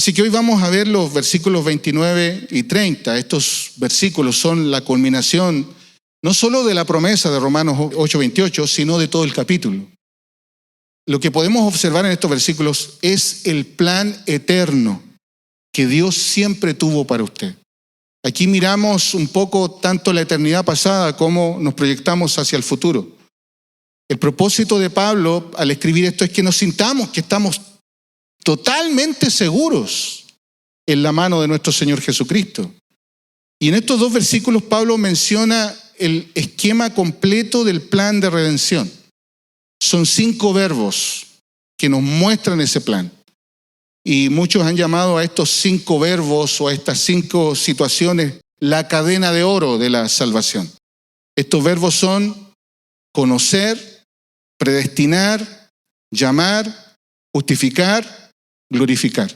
Así que hoy vamos a ver los versículos 29 y 30. Estos versículos son la culminación no solo de la promesa de Romanos 8:28, sino de todo el capítulo. Lo que podemos observar en estos versículos es el plan eterno que Dios siempre tuvo para usted. Aquí miramos un poco tanto la eternidad pasada como nos proyectamos hacia el futuro. El propósito de Pablo al escribir esto es que nos sintamos que estamos totalmente seguros en la mano de nuestro Señor Jesucristo. Y en estos dos versículos Pablo menciona el esquema completo del plan de redención. Son 5 verbos que nos muestran ese plan. Y muchos han llamado a estos 5 verbos o a estas 5 situaciones la cadena de oro de la salvación. Estos verbos son conocer, predestinar, llamar, justificar, glorificar.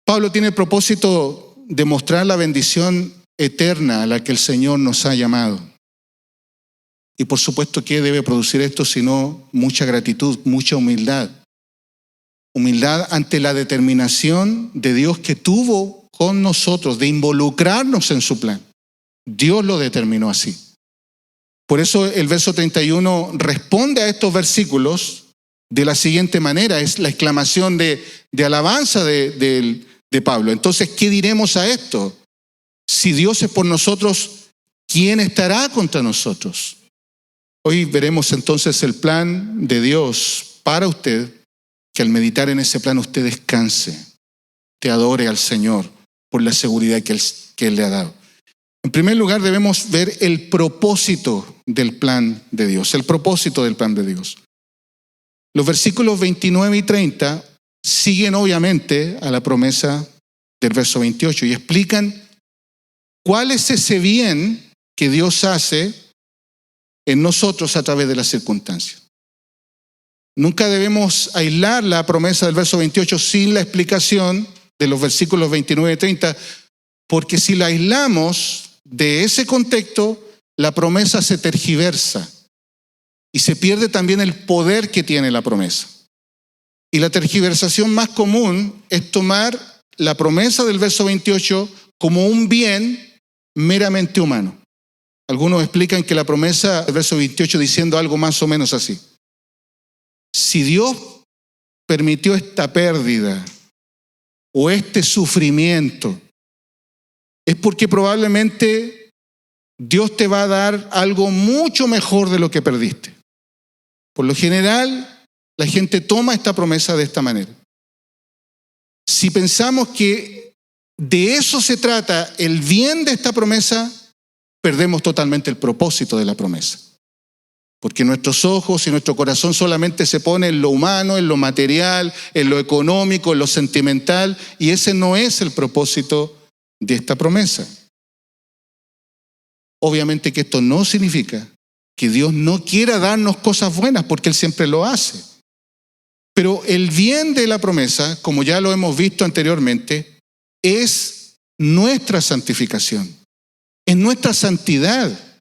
Pablo tiene el propósito de mostrar la bendición eterna a la que el Señor nos ha llamado. Y por supuesto, ¿qué debe producir esto sino mucha gratitud, mucha humildad? Humildad ante la determinación de Dios que tuvo con nosotros de involucrarnos en su plan. Dios lo determinó así. Por eso el verso 31 responde a estos versículos de la siguiente manera. Es la exclamación de alabanza de Pablo. Entonces, ¿qué diremos a esto? Si Dios es por nosotros, ¿quién estará contra nosotros? Hoy veremos entonces el plan de Dios para usted, que al meditar en ese plan usted descanse, te adore al Señor por la seguridad que Él le ha dado. En primer lugar, debemos ver el propósito del plan de Dios, el propósito del plan de Dios. Los versículos 29 y 30 siguen obviamente a la promesa del verso 28 y explican cuál es ese bien que Dios hace en nosotros a través de las circunstancias. Nunca debemos aislar la promesa del verso 28 sin la explicación de los versículos 29 y 30, porque si la aislamos de ese contexto, la promesa se tergiversa y se pierde también el poder que tiene la promesa. Y la tergiversación más común es tomar la promesa del verso 28 como un bien meramente humano. Algunos explican que la promesa del verso 28 diciendo algo más o menos así. Si Dios permitió esta pérdida o este sufrimiento, es porque probablemente Dios te va a dar algo mucho mejor de lo que perdiste. Por lo general, la gente toma esta promesa de esta manera. Si pensamos que de eso se trata el bien de esta promesa, perdemos totalmente el propósito de la promesa. Porque nuestros ojos y nuestro corazón solamente se pone en lo humano, en lo material, en lo económico, en lo sentimental, y ese no es el propósito de esta promesa. Obviamente que esto no significa que Dios no quiera darnos cosas buenas, porque Él siempre lo hace. Pero el bien de la promesa, como ya lo hemos visto anteriormente, es nuestra santificación, es nuestra santidad,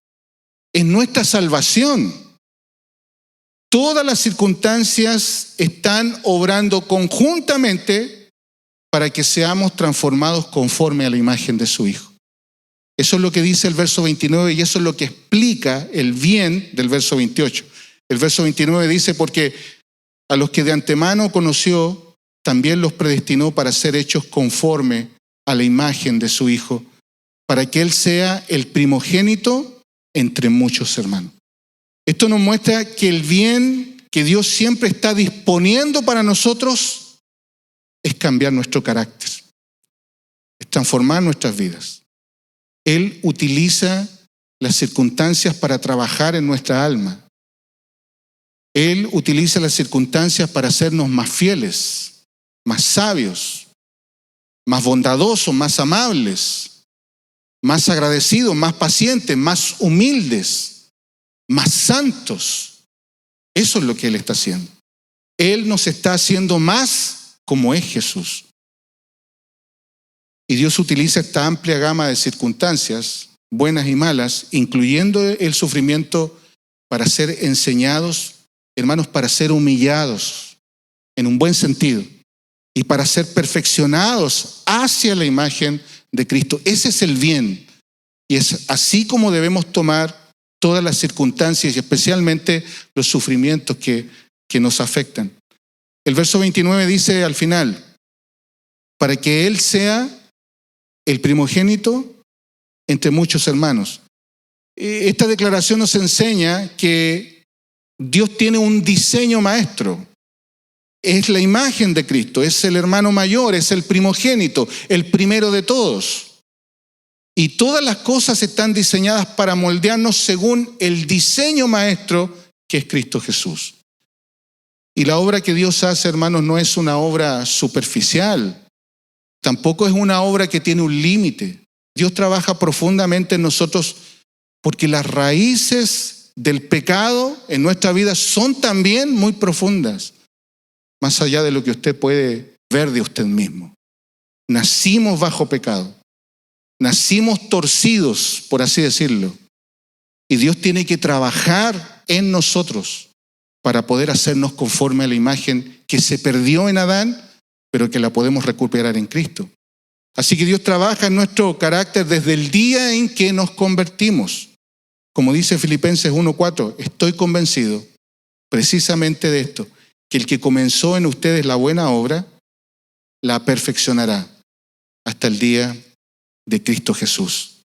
es nuestra salvación. Todas las circunstancias están obrando conjuntamente para que seamos transformados conforme a la imagen de su Hijo. Eso es lo que dice el verso 29 y eso es lo que explica el bien del verso 28. El verso 29 dice, porque a los que de antemano conoció, también los predestinó para ser hechos conforme a la imagen de su Hijo, para que Él sea el primogénito entre muchos hermanos. Esto nos muestra que el bien que Dios siempre está disponiendo para nosotros es cambiar nuestro carácter, es transformar nuestras vidas. Él utiliza las circunstancias para trabajar en nuestra alma. Él utiliza las circunstancias para hacernos más fieles, más sabios, más bondadosos, más amables, más agradecidos, más pacientes, más humildes, más santos. Eso es lo que Él está haciendo. Él nos está haciendo más como es Jesús. Y Dios utiliza esta amplia gama de circunstancias, buenas y malas, incluyendo el sufrimiento, para ser enseñados, hermanos, para ser humillados, en un buen sentido, y para ser perfeccionados hacia la imagen de Cristo. Ese es el bien. Y es así como debemos tomar todas las circunstancias y especialmente los sufrimientos que nos afectan. El verso 29 dice al final, para que Él sea el primogénito entre muchos hermanos. Esta declaración nos enseña que Dios tiene un diseño maestro. Es la imagen de Cristo, es el hermano mayor, es el primogénito, el primero de todos. Y todas las cosas están diseñadas para moldearnos según el diseño maestro que es Cristo Jesús. Y la obra que Dios hace, hermanos, no es una obra superficial. Tampoco es una obra que tiene un límite. Dios trabaja profundamente en nosotros porque las raíces del pecado en nuestra vida son también muy profundas, más allá de lo que usted puede ver de usted mismo. Nacimos bajo pecado, nacimos torcidos, por así decirlo, y Dios tiene que trabajar en nosotros para poder hacernos conforme a la imagen que se perdió en Adán, pero que la podemos recuperar en Cristo. Así que Dios trabaja en nuestro carácter desde el día en que nos convertimos. Como dice Filipenses 1:4, estoy convencido precisamente de esto, que el que comenzó en ustedes la buena obra, la perfeccionará hasta el día de Cristo Jesús.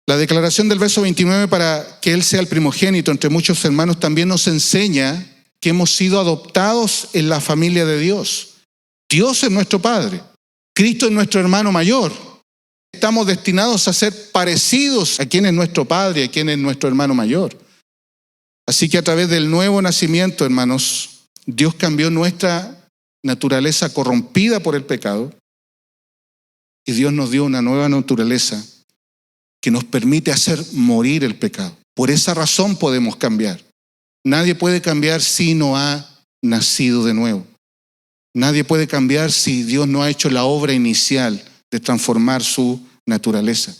La declaración del verso 29 para que Él sea el primogénito entre muchos hermanos también nos enseña que hemos sido adoptados en la familia de Dios. Dios es nuestro Padre, Cristo es nuestro hermano mayor. Estamos destinados a ser parecidos a quien es nuestro Padre, a quien es nuestro hermano mayor. Así que a través del nuevo nacimiento, hermanos, Dios cambió nuestra naturaleza corrompida por el pecado y Dios nos dio una nueva naturaleza que nos permite hacer morir el pecado. Por esa razón podemos cambiar. Nadie puede cambiar si no ha nacido de nuevo. Nadie puede cambiar si Dios no ha hecho la obra inicial de transformar su naturaleza.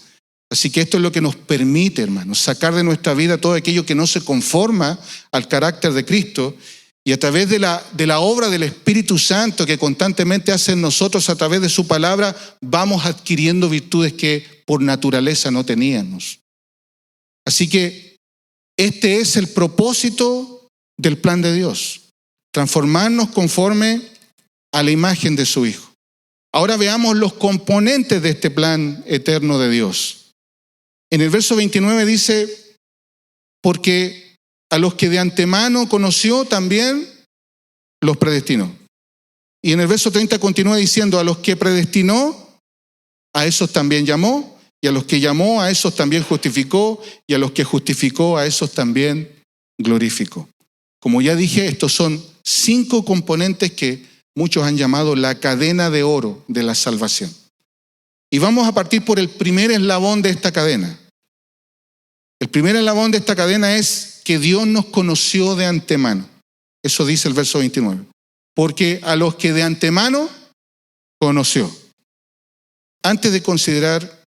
Así que esto es lo que nos permite, hermanos, sacar de nuestra vida todo aquello que no se conforma al carácter de Cristo y a través de la obra del Espíritu Santo que constantemente hace en nosotros a través de su palabra, vamos adquiriendo virtudes que por naturaleza no teníamos. Así que este es el propósito del plan de Dios, transformarnos conforme a la imagen de su Hijo. Ahora veamos los componentes de este plan eterno de Dios. En el verso 29 dice, porque a los que de antemano conoció también los predestinó. Y en el verso 30 continúa diciendo, a los que predestinó, a esos también llamó, y a los que llamó, a esos también justificó, y a los que justificó, a esos también glorificó. Como ya dije, estos son 5 componentes que muchos han llamado la cadena de oro de la salvación. Y vamos a partir por el primer eslabón de esta cadena. El primer eslabón de esta cadena es que Dios nos conoció de antemano. Eso dice el verso 29. Porque a los que de antemano conoció. Antes de considerar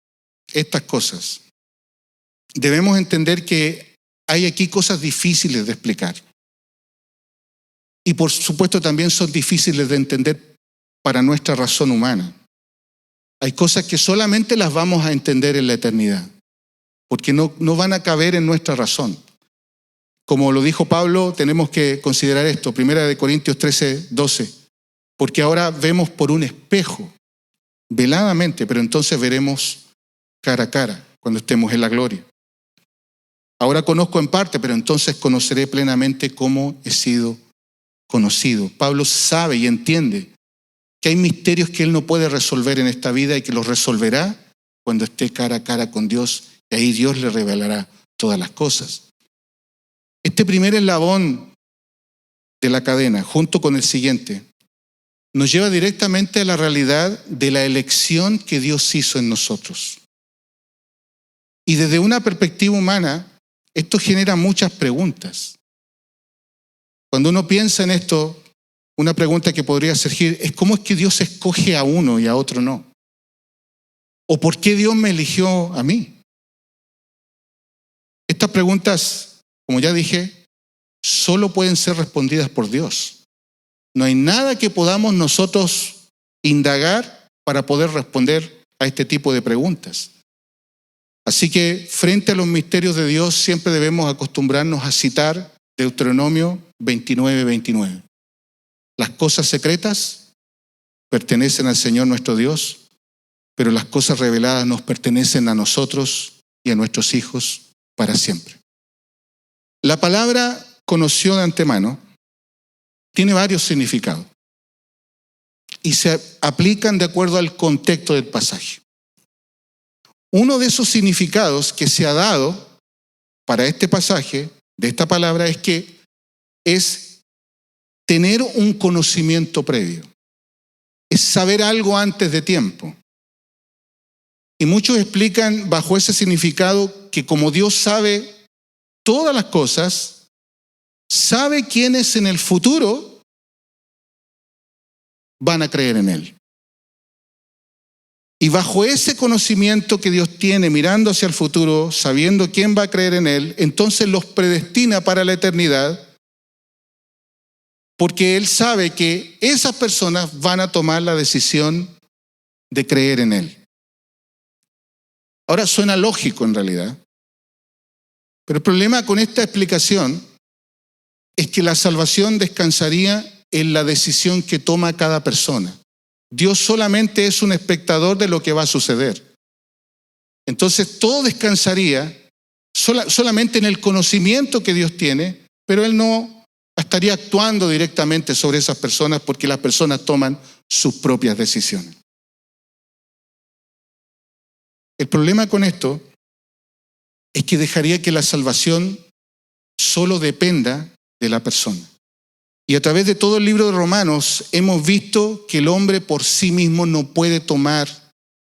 estas cosas, debemos entender que hay aquí cosas difíciles de explicar. Y por supuesto también son difíciles de entender para nuestra razón humana. Hay cosas que solamente las vamos a entender en la eternidad, porque no van a caber en nuestra razón. Como lo dijo Pablo, tenemos que considerar esto, 1 Corintios 13:12, porque ahora vemos por un espejo, veladamente, pero entonces veremos cara a cara cuando estemos en la gloria. Ahora conozco en parte, pero entonces conoceré plenamente cómo he sido conocido. Pablo sabe y entiende que hay misterios que él no puede resolver en esta vida y que los resolverá cuando esté cara a cara con Dios y ahí Dios le revelará todas las cosas. Este primer eslabón de la cadena, junto con el siguiente, nos lleva directamente a la realidad de la elección que Dios hizo en nosotros. Y desde una perspectiva humana, esto genera muchas preguntas. Cuando uno piensa en esto, una pregunta que podría surgir es ¿cómo es que Dios escoge a uno y a otro no? ¿O por qué Dios me eligió a mí? Estas preguntas, como ya dije, solo pueden ser respondidas por Dios. No hay nada que podamos nosotros indagar para poder responder a este tipo de preguntas. Así que frente a los misterios de Dios siempre debemos acostumbrarnos a citar Deuteronomio 29:29. Las cosas secretas pertenecen al Señor nuestro Dios, pero las cosas reveladas nos pertenecen a nosotros y a nuestros hijos para siempre. La palabra conoció de antemano tiene varios significados y se aplican de acuerdo al contexto del pasaje. Uno de esos significados que se ha dado para este pasaje de esta palabra es que es tener un conocimiento previo, es saber algo antes de tiempo. Y muchos explican bajo ese significado que como Dios sabe todas las cosas, sabe quiénes en el futuro van a creer en Él. Y bajo ese conocimiento que Dios tiene, mirando hacia el futuro, sabiendo quién va a creer en Él, entonces los predestina para la eternidad, porque Él sabe que esas personas van a tomar la decisión de creer en Él. Ahora suena lógico en realidad, pero el problema con esta explicación es que la salvación descansaría en la decisión que toma cada persona. Dios solamente es un espectador de lo que va a suceder. Entonces todo descansaría solamente en el conocimiento que Dios tiene, pero Él no estaría actuando directamente sobre esas personas porque las personas toman sus propias decisiones. El problema con esto es que dejaría que la salvación solo dependa de la persona. Y a través de todo el libro de Romanos hemos visto que el hombre por sí mismo no puede tomar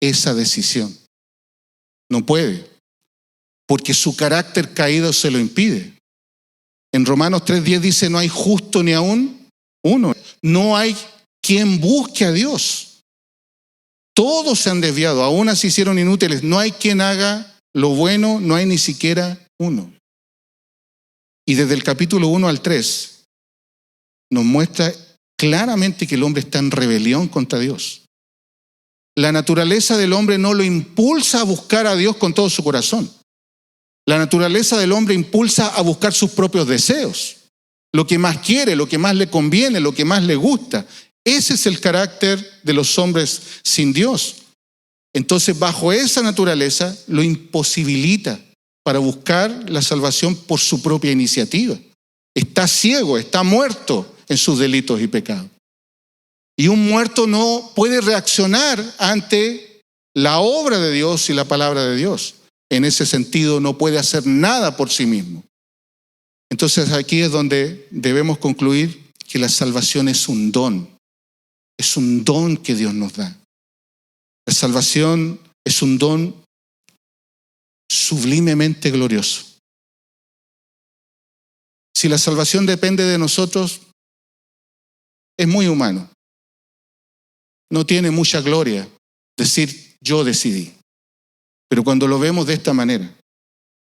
esa decisión. No puede, porque su carácter caído se lo impide. En Romanos 3:10 dice, no hay justo ni aún uno. No hay quien busque a Dios. Todos se han desviado, aún se hicieron inútiles. No hay quien haga lo bueno, no hay ni siquiera uno. Y desde el capítulo 1 al 3 nos muestra claramente que el hombre está en rebelión contra Dios. La naturaleza del hombre no lo impulsa a buscar a Dios con todo su corazón. La naturaleza del hombre impulsa a buscar sus propios deseos, lo que más quiere, lo que más le conviene, lo que más le gusta. Ese es el carácter de los hombres sin Dios. Entonces, bajo esa naturaleza lo imposibilita para buscar la salvación por su propia iniciativa. Está ciego, está muerto en sus delitos y pecados. Y un muerto no puede reaccionar ante la obra de Dios y la palabra de Dios. En ese sentido, no puede hacer nada por sí mismo. Entonces, aquí es donde debemos concluir que la salvación es un don. Es un don que Dios nos da. La salvación es un don sublimemente glorioso. Si la salvación depende de nosotros, es muy humano. No tiene mucha gloria decir yo decidí. Pero cuando lo vemos de esta manera,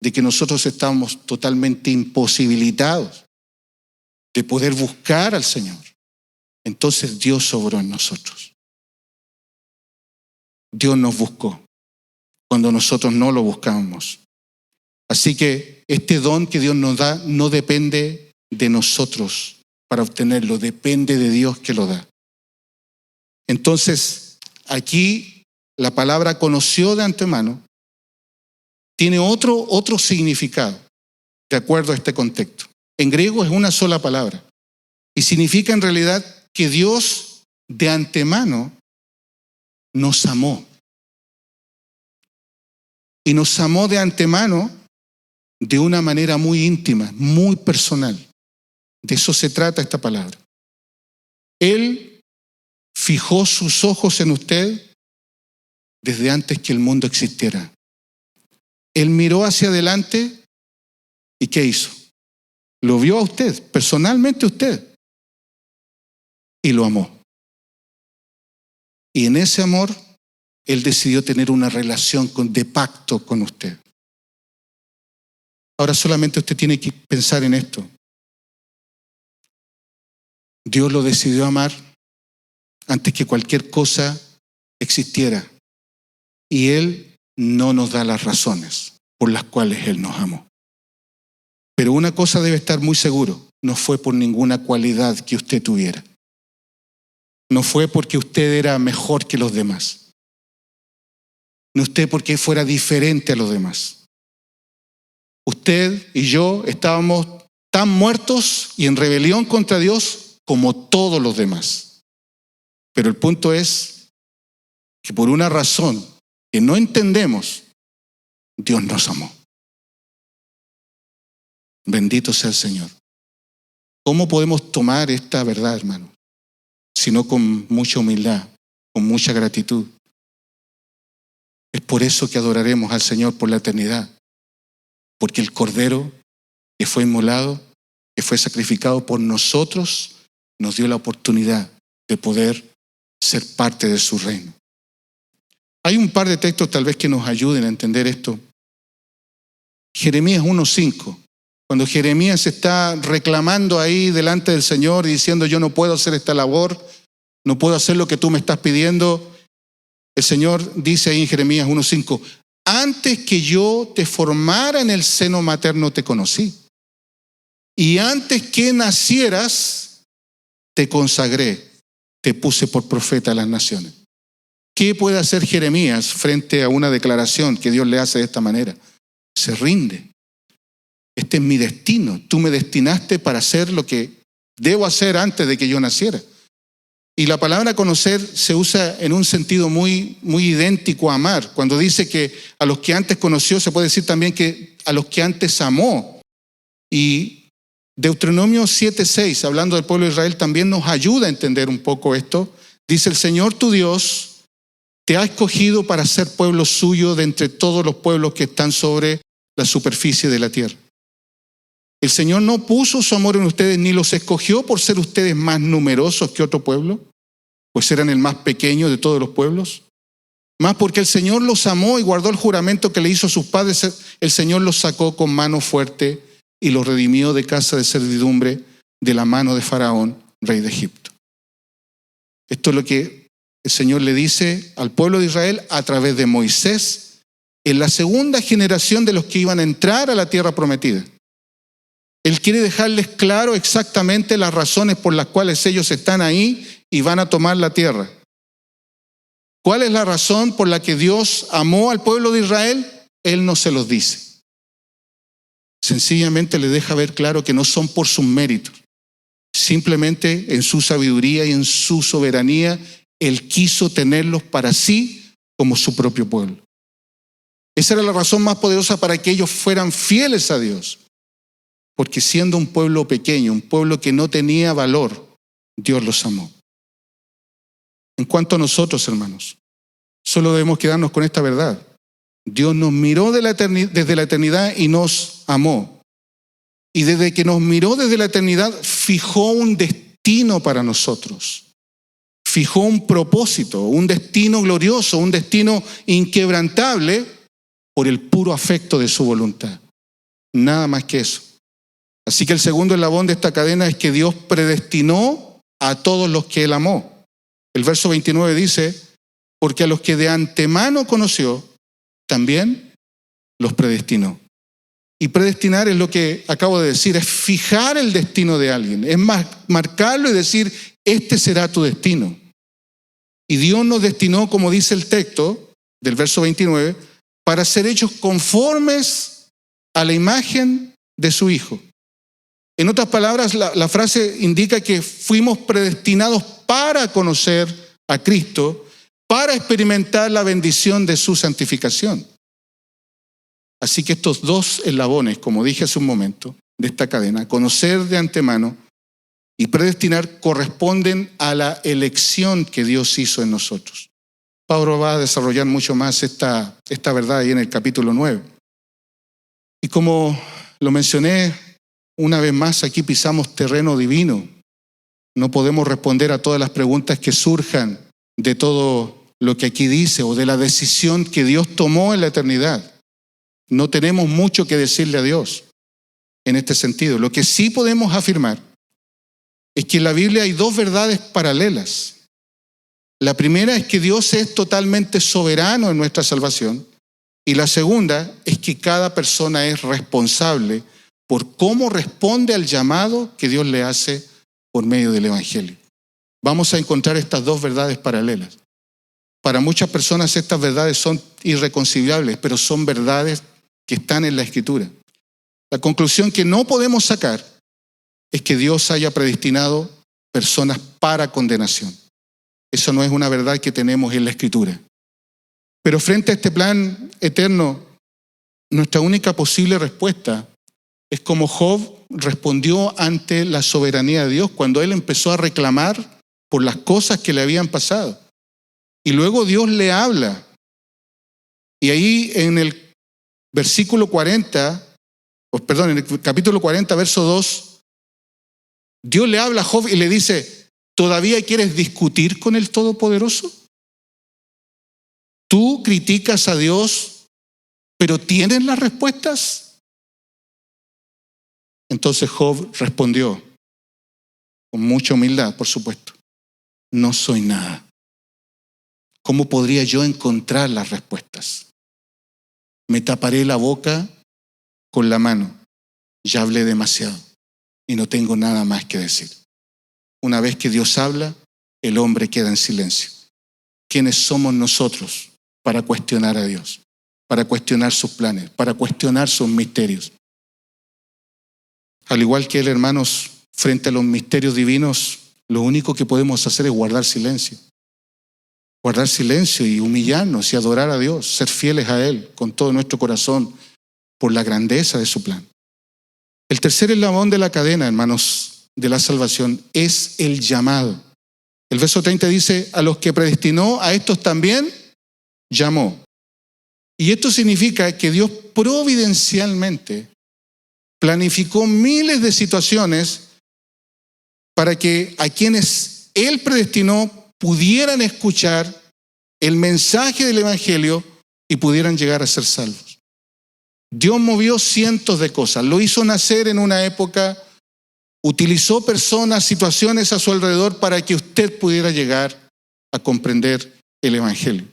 de que nosotros estamos totalmente imposibilitados de poder buscar al Señor, entonces Dios obró en nosotros. Dios nos buscó cuando nosotros no lo buscábamos. Así que este don que Dios nos da no depende de nosotros para obtenerlo, depende de Dios que lo da. Entonces, aquí la palabra conoció de antemano tiene otro significado de acuerdo a este contexto. En griego es una sola palabra y significa en realidad que Dios de antemano nos amó. Y nos amó de antemano de una manera muy íntima, muy personal. De eso se trata esta palabra. Él fijó sus ojos en usted desde antes que el mundo existiera. Él miró hacia adelante y ¿qué hizo? Lo vio a usted, personalmente a usted, y lo amó. Y en ese amor, Él decidió tener una relación de pacto con usted. Ahora solamente usted tiene que pensar en esto. Dios lo decidió amar antes que cualquier cosa existiera. Y Él no nos da las razones por las cuales Él nos amó. Pero una cosa debe estar muy seguro, no fue por ninguna cualidad que usted tuviera. No fue porque usted era mejor que los demás. No usted porque fuera diferente a los demás. Usted y yo estábamos tan muertos y en rebelión contra Dios como todos los demás. Pero el punto es que por una razón que no entendemos, Dios nos amó. Bendito sea el Señor. ¿Cómo podemos tomar esta verdad, hermano? Sino con mucha humildad, con mucha gratitud. Es por eso que adoraremos al Señor por la eternidad. Porque el Cordero que fue inmolado, que fue sacrificado por nosotros, nos dio la oportunidad de poder ser parte de su reino. Hay un par de textos tal vez que nos ayuden a entender esto. Jeremías 1:5. Cuando Jeremías está reclamando ahí delante del Señor y diciendo, yo no puedo hacer esta labor, no puedo hacer lo que tú me estás pidiendo, el Señor dice ahí en Jeremías 1:5, antes que yo te formara en el seno materno te conocí, y antes que nacieras te consagré, te puse por profeta a las naciones. ¿Qué puede hacer Jeremías frente a una declaración que Dios le hace de esta manera? Se rinde. Este es mi destino. Tú me destinaste para hacer lo que debo hacer antes de que yo naciera. Y la palabra conocer se usa en un sentido muy, muy idéntico a amar. Cuando dice que a los que antes conoció, se puede decir también que a los que antes amó. Y Deuteronomio 7:6, hablando del pueblo de Israel, también nos ayuda a entender un poco esto. Dice, el Señor tu Dios te ha escogido para ser pueblo suyo de entre todos los pueblos que están sobre la superficie de la tierra. El Señor no puso su amor en ustedes ni los escogió por ser ustedes más numerosos que otro pueblo, pues eran el más pequeño de todos los pueblos. Más porque el Señor los amó y guardó el juramento que le hizo a sus padres, el Señor los sacó con mano fuerte y los redimió de casa de servidumbre de la mano de Faraón, rey de Egipto. Esto es lo que el Señor le dice al pueblo de Israel a través de Moisés en la segunda generación de los que iban a entrar a la tierra prometida. Él quiere dejarles claro exactamente las razones por las cuales ellos están ahí y van a tomar la tierra. ¿Cuál es la razón por la que Dios amó al pueblo de Israel? Él no se los dice. Sencillamente le deja ver claro que no son por sus méritos. Simplemente en su sabiduría y en su soberanía, Él quiso tenerlos para sí como su propio pueblo. Esa era la razón más poderosa para que ellos fueran fieles a Dios. Porque siendo un pueblo pequeño, un pueblo que no tenía valor, Dios los amó. En cuanto a nosotros, hermanos, solo debemos quedarnos con esta verdad. Dios nos miró desde la eternidad y nos amó. Y desde que nos miró desde la eternidad, fijó un destino para nosotros. Fijó un propósito, un destino glorioso, un destino inquebrantable por el puro afecto de su voluntad. Nada más que eso. Así que el segundo eslabón de esta cadena es que Dios predestinó a todos los que Él amó. El verso 29 dice, porque a los que de antemano conoció, también los predestinó. Y predestinar es lo que acabo de decir, es fijar el destino de alguien, es marcarlo y decir, este será tu destino. Y Dios nos destinó, como dice el texto del verso 29, para ser hechos conformes a la imagen de su Hijo. En otras palabras, la frase indica que fuimos predestinados para conocer a Cristo, para experimentar la bendición de su santificación. Así que estos dos eslabones, como dije hace un momento, de esta cadena, conocer de antemano y predestinar, corresponden a la elección que Dios hizo en nosotros. Pablo va a desarrollar mucho más esta verdad ahí en el capítulo 9. Y como lo mencioné, una vez más aquí pisamos terreno divino. No podemos responder a todas las preguntas que surjan de todo lo que aquí dice o de la decisión que Dios tomó en la eternidad. No tenemos mucho que decirle a Dios en este sentido. Lo que sí podemos afirmar es que en la Biblia hay dos verdades paralelas. La primera es que Dios es totalmente soberano en nuestra salvación. Y la segunda es que cada persona es responsable por cómo responde al llamado que Dios le hace por medio del Evangelio. Vamos a encontrar estas dos verdades paralelas. Para muchas personas estas verdades son irreconciliables, pero son verdades que están en la Escritura. La conclusión que no podemos sacar es que Dios haya predestinado personas para condenación. Eso no es una verdad que tenemos en la Escritura. Pero frente a este plan eterno, nuestra única posible respuesta es como Job respondió ante la soberanía de Dios cuando él empezó a reclamar por las cosas que le habían pasado. Y luego Dios le habla. Y ahí en el versículo 40, en el capítulo 40, verso 2, Dios le habla a Job y le dice, ¿todavía quieres discutir con el Todopoderoso? ¿Tú criticas a Dios, pero tienes las respuestas? Entonces Job respondió, con mucha humildad, por supuesto, no soy nada. ¿Cómo podría yo encontrar las respuestas? Me taparé la boca con la mano. Ya hablé demasiado y no tengo nada más que decir. Una vez que Dios habla, el hombre queda en silencio. ¿Quiénes somos nosotros para cuestionar a Dios? Para cuestionar sus planes, para cuestionar sus misterios. Al igual que él, hermanos, frente a los misterios divinos, lo único que podemos hacer es guardar silencio. Guardar silencio y humillarnos y adorar a Dios, ser fieles a Él con todo nuestro corazón por la grandeza de su plan. El tercer eslabón de la cadena, hermanos, de la salvación es el llamado. El verso 30 dice, a los que predestinó, a estos también llamó. Y esto significa que Dios providencialmente planificó miles de situaciones para que a quienes Él predestinó pudieran escuchar el mensaje del Evangelio y pudieran llegar a ser salvos. Dios movió cientos de cosas, lo hizo nacer en una época, utilizó personas, situaciones a su alrededor para que usted pudiera llegar a comprender el Evangelio.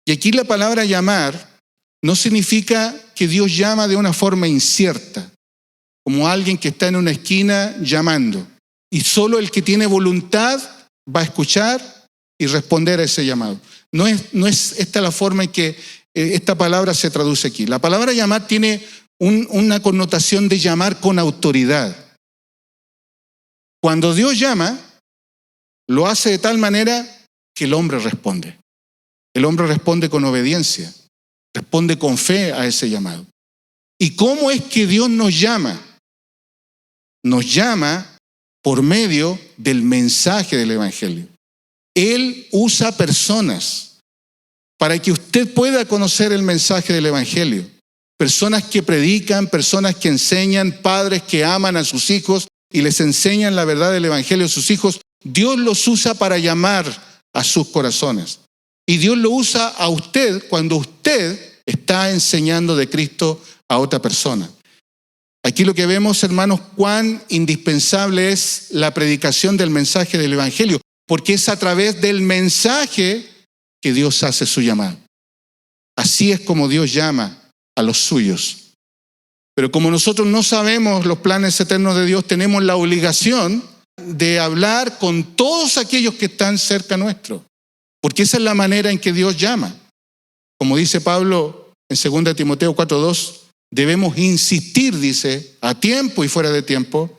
Y aquí la palabra llamar no significa que Dios llama de una forma incierta, como alguien que está en una esquina llamando, y solo el que tiene voluntad va a escuchar y responder a ese llamado. No es esta la forma en que esta palabra se traduce aquí. La palabra llamar tiene una connotación de llamar con autoridad. Cuando Dios llama, lo hace de tal manera que el hombre responde. El hombre responde con obediencia, responde con fe a ese llamado. ¿Y cómo es que Dios nos llama? Nos llama por medio del mensaje del Evangelio. Él usa personas para que usted pueda conocer el mensaje del Evangelio. Personas que predican, personas que enseñan, padres que aman a sus hijos y les enseñan la verdad del Evangelio a sus hijos. Dios los usa para llamar a sus corazones. Y Dios lo usa a usted cuando usted está enseñando de Cristo a otra persona. Aquí lo que vemos, hermanos, cuán indispensable es la predicación del mensaje del Evangelio, porque es a través del mensaje que Dios hace su llamado. Así es como Dios llama a los suyos. Pero como nosotros no sabemos los planes eternos de Dios, tenemos la obligación de hablar con todos aquellos que están cerca nuestro, porque esa es la manera en que Dios llama. Como dice Pablo en 2 Timoteo 4:2, debemos insistir, dice, a tiempo y fuera de tiempo,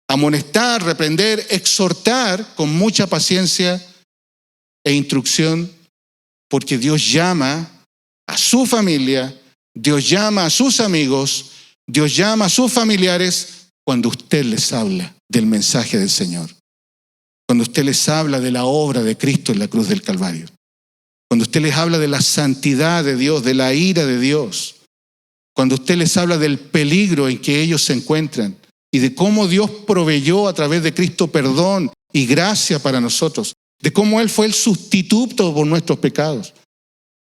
amonestar, reprender, exhortar con mucha paciencia e instrucción, porque Dios llama a su familia, Dios llama a sus amigos, Dios llama a sus familiares cuando usted les habla del mensaje del Señor, cuando usted les habla de la obra de Cristo en la cruz del Calvario, cuando usted les habla de la santidad de Dios, de la ira de Dios, cuando usted les habla del peligro en que ellos se encuentran y de cómo Dios proveyó a través de Cristo perdón y gracia para nosotros, de cómo Él fue el sustituto por nuestros pecados,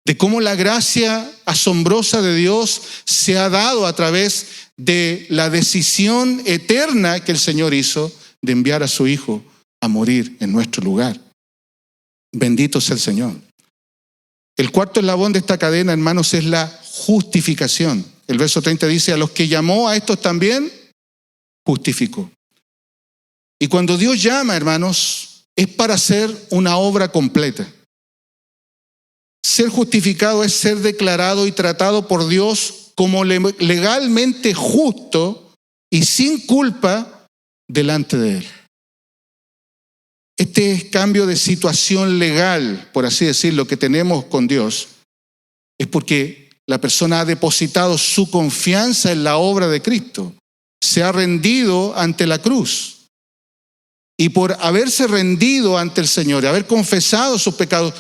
de cómo la gracia asombrosa de Dios se ha dado a través de la decisión eterna que el Señor hizo de enviar a su Hijo a morir en nuestro lugar. Bendito sea el Señor. El cuarto eslabón de esta cadena, hermanos, es la justificación. El verso 30 dice, a los que llamó a estos también, justificó. Y cuando Dios llama, hermanos, es para hacer una obra completa. Ser justificado es ser declarado y tratado por Dios como legalmente justo y sin culpa delante de Él. Este cambio de situación legal, por así decirlo, que tenemos con Dios, es porque la persona ha depositado su confianza en la obra de Cristo. Se ha rendido ante la cruz. Y por haberse rendido ante el Señor y haber confesado sus pecados,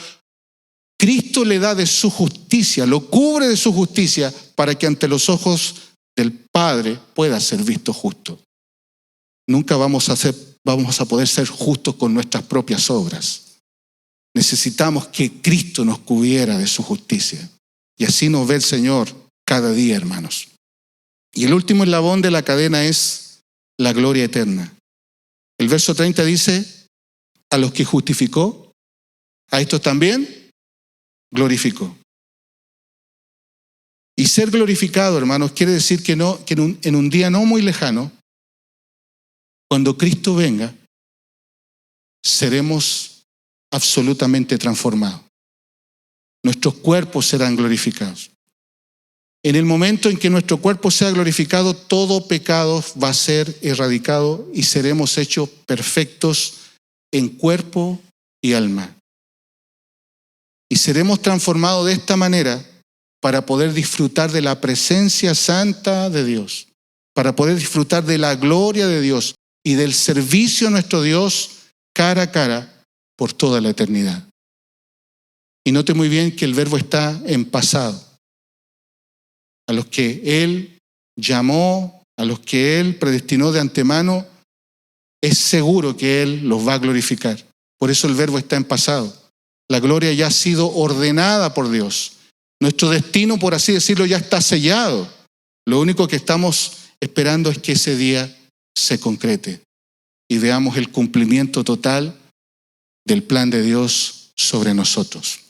Cristo le da de su justicia, lo cubre de su justicia para que ante los ojos del Padre pueda ser visto justo. Nunca vamos a poder ser justos con nuestras propias obras. Necesitamos que Cristo nos cubriera de su justicia. Y así nos ve el Señor cada día, hermanos. Y el último eslabón de la cadena es la gloria eterna. El verso 30 dice, a los que justificó, a estos también glorificó. Y ser glorificado, hermanos, quiere decir que en un día no muy lejano, cuando Cristo venga, seremos absolutamente transformados. Nuestros cuerpos serán glorificados. En el momento en que nuestro cuerpo sea glorificado, todo pecado va a ser erradicado y seremos hechos perfectos en cuerpo y alma. Y seremos transformados de esta manera para poder disfrutar de la presencia santa de Dios, para poder disfrutar de la gloria de Dios y del servicio a nuestro Dios cara a cara por toda la eternidad. Y note muy bien que el verbo está en pasado. A los que Él llamó, a los que Él predestinó de antemano, es seguro que Él los va a glorificar. Por eso el verbo está en pasado. La gloria ya ha sido ordenada por Dios. Nuestro destino, por así decirlo, ya está sellado. Lo único que estamos esperando es que ese día se concrete y veamos el cumplimiento total del plan de Dios sobre nosotros.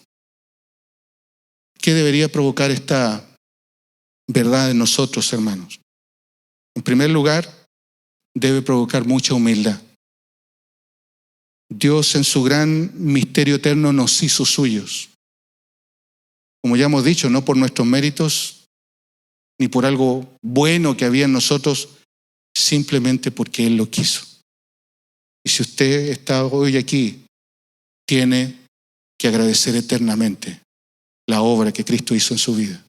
¿Qué debería provocar esta verdad en nosotros, hermanos? En primer lugar, debe provocar mucha humildad. Dios en su gran misterio eterno nos hizo suyos. Como ya hemos dicho, no por nuestros méritos, ni por algo bueno que había en nosotros, simplemente porque Él lo quiso. Y si usted está hoy aquí, tiene que agradecer eternamente la obra que Cristo hizo en su vida.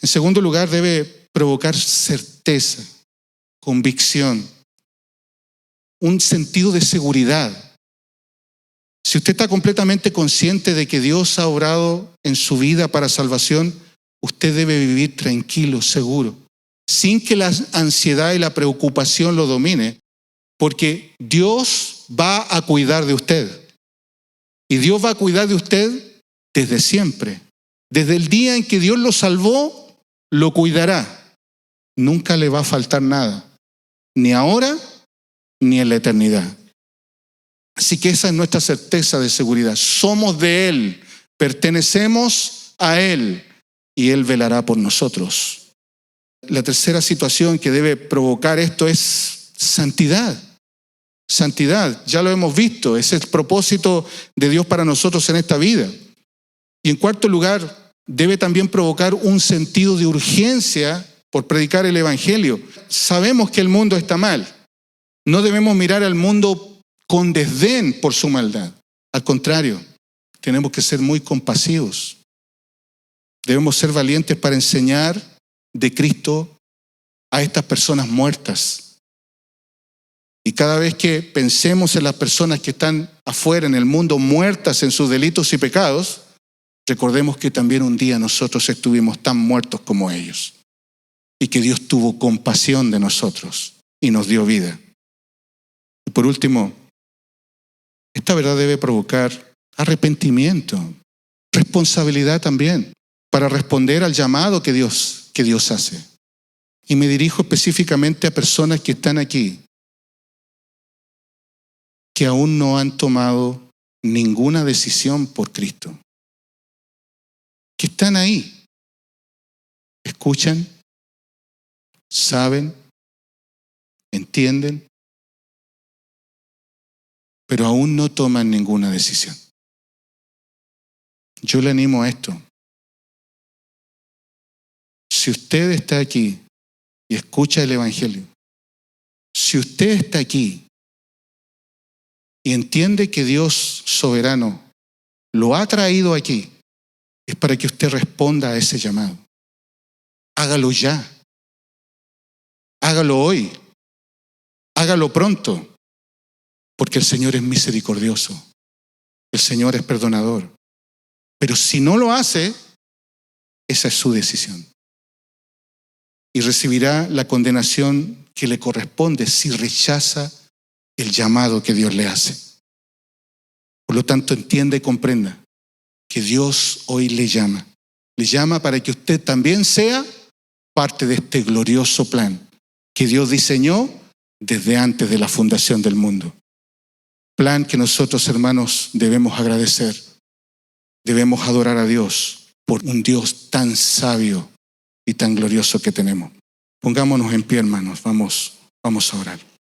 En segundo lugar, debe provocar certeza, convicción, un sentido de seguridad. Si usted está completamente consciente de que Dios ha obrado en su vida para salvación, usted debe vivir tranquilo, seguro, sin que la ansiedad y la preocupación lo domine, porque Dios va a cuidar de usted. Y Dios va a cuidar de usted desde siempre. Desde el día en que Dios lo salvó, lo cuidará. Nunca le va a faltar nada, ni ahora ni en la eternidad. Así que esa es nuestra certeza de seguridad. Somos de Él, pertenecemos a Él y Él velará por nosotros. La tercera situación que debe provocar esto es santidad. Santidad, ya lo hemos visto, es el propósito de Dios para nosotros en esta vida. Y en cuarto lugar, debe también provocar un sentido de urgencia por predicar el Evangelio. Sabemos que el mundo está mal. No debemos mirar al mundo con desdén por su maldad. Al contrario, tenemos que ser muy compasivos. Debemos ser valientes para enseñar de Cristo a estas personas muertas. Y cada vez que pensemos en las personas que están afuera en el mundo muertas en sus delitos y pecados, recordemos que también un día nosotros estuvimos tan muertos como ellos y que Dios tuvo compasión de nosotros y nos dio vida. Y por último, esta verdad debe provocar arrepentimiento, responsabilidad también para responder al llamado que Dios hace. Y me dirijo específicamente a personas que están aquí, que aún no han tomado ninguna decisión por Cristo, que están ahí, escuchan, saben, entienden, pero aún no toman ninguna decisión. Yo le animo a esto. Si usted está aquí y escucha el Evangelio, si usted está aquí y entiende que Dios soberano lo ha traído aquí, es para que usted responda a ese llamado. Hágalo ya. Hágalo hoy. Hágalo pronto. Porque el Señor es misericordioso. El Señor es perdonador. Pero si no lo hace, esa es su decisión. Y recibirá la condenación que le corresponde si rechaza el llamado que Dios le hace. Por lo tanto, entienda y comprenda que Dios hoy le llama. Le llama para que usted también sea parte de este glorioso plan que Dios diseñó desde antes de la fundación del mundo. Plan que nosotros, hermanos, debemos agradecer. Debemos adorar a Dios por un Dios tan sabio y tan glorioso que tenemos. Pongámonos en pie, hermanos. Vamos a orar.